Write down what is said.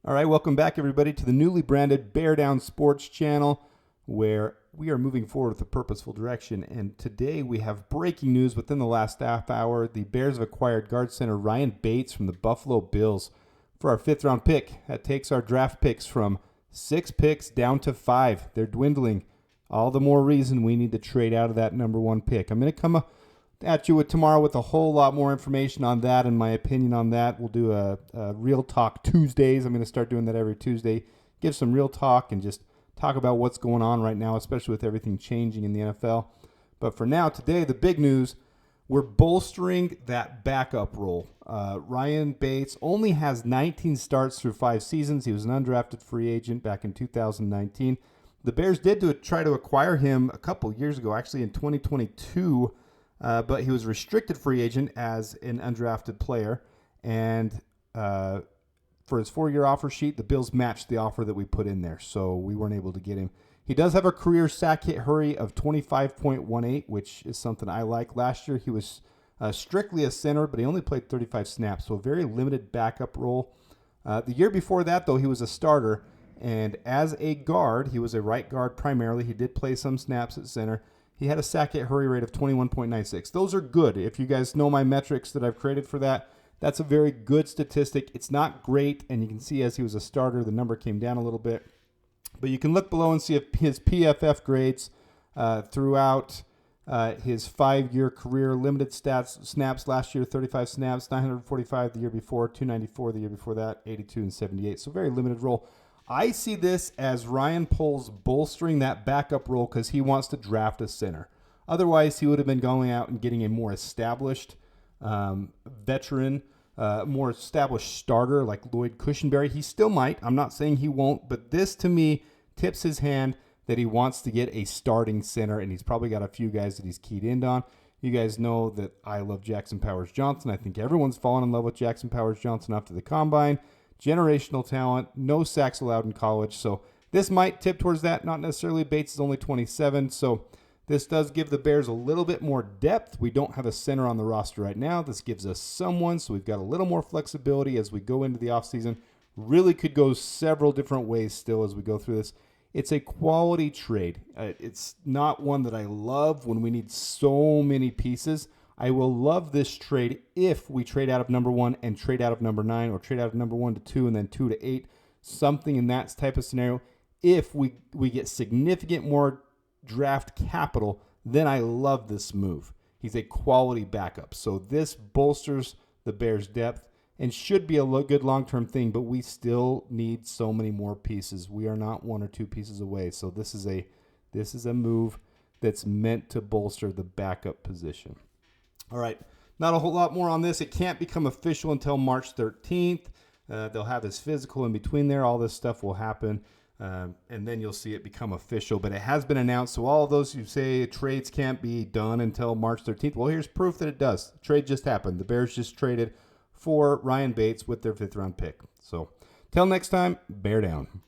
All right, welcome back, everybody, to the newly branded Bear Down Sports channel, where we are moving forward with a purposeful direction. And today we have breaking news within the last half hour. The Bears have acquired guard center Ryan Bates from the Buffalo Bills for our fifth-round pick. That takes our draft picks from 6 picks down to 5. They're dwindling. All the more reason we need to trade out of that number 1 pick. I'm going to come at you tomorrow with a whole lot more information on that and my opinion on that. We'll do a Real Talk Tuesdays. I'm going to start doing that every Tuesday. Give some real talk and just talk about what's going on right now, especially with everything changing in the NFL. But for now, today, the big news, we're bolstering that backup role. Ryan Bates only has 19 starts through 5 seasons. He was an undrafted free agent back in 2019. The Bears did try to acquire him a couple years ago, actually in 2022, but he was a restricted free agent as an undrafted player. And for his 4-year offer sheet, the Bills matched the offer that we put in there, so we weren't able to get him. He does have a career sack hit hurry of 25.18, which is something I like. Last year, he was strictly a center, but he only played 35 snaps, so a very limited backup role. The year before that, though, he was a starter, and as a guard, he was a right guard primarily. He did play some snaps at center. He had a sack hit hurry rate of 21.96. Those are good. If you guys know my metrics that I've created for that, that's a very good statistic. It's not great, and you can see as he was a starter, the number came down a little bit. But you can look below and see if his PFF grades throughout his 5-year career. Limited snaps last year, 35 snaps, 945 the year before, 294 the year before that, 82 and 78. So very limited role. I see this as Ryan Poles bolstering that backup role because he wants to draft a center. Otherwise, he would have been going out and getting a more established veteran, more established starter like Lloyd Cushenberry. He still might. I'm not saying he won't, but this to me tips his hand that he wants to get a starting center, and he's probably got a few guys that he's keyed in on. You guys know that I love Jackson Powers Johnson. I think everyone's fallen in love with Jackson Powers Johnson after the combine. Generational talent, no sacks allowed in college. So this might tip towards that. Not necessarily. Bates is only 27. So this does give the Bears a little bit more depth. We don't have a center on the roster right now. This gives us someone. So we've got a little more flexibility as we go into the offseason. Really could go several different ways still as we go through this. It's a quality trade. It's not one that I love when we need so many pieces. I will love this trade if we trade out of number 1 and trade out of number 9, or trade out of number 1 to 2 and then 2 to 8, something in that type of scenario. If we get significant more draft capital, then I love this move. He's a quality backup. So this bolsters the Bears' depth and should be a good long-term thing, but we still need so many more pieces. We are not 1 or 2 pieces away. So this is a move that's meant to bolster the backup position. All right, not a whole lot more on this. It can't become official until March 13th. They'll have his physical in between there. All this stuff will happen, and then you'll see it become official. But it has been announced, so all of those who say trades can't be done until March 13th, well, here's proof that it does. The trade just happened. The Bears just traded for Ryan Bates with their 5th-round pick. So till next time, bear down.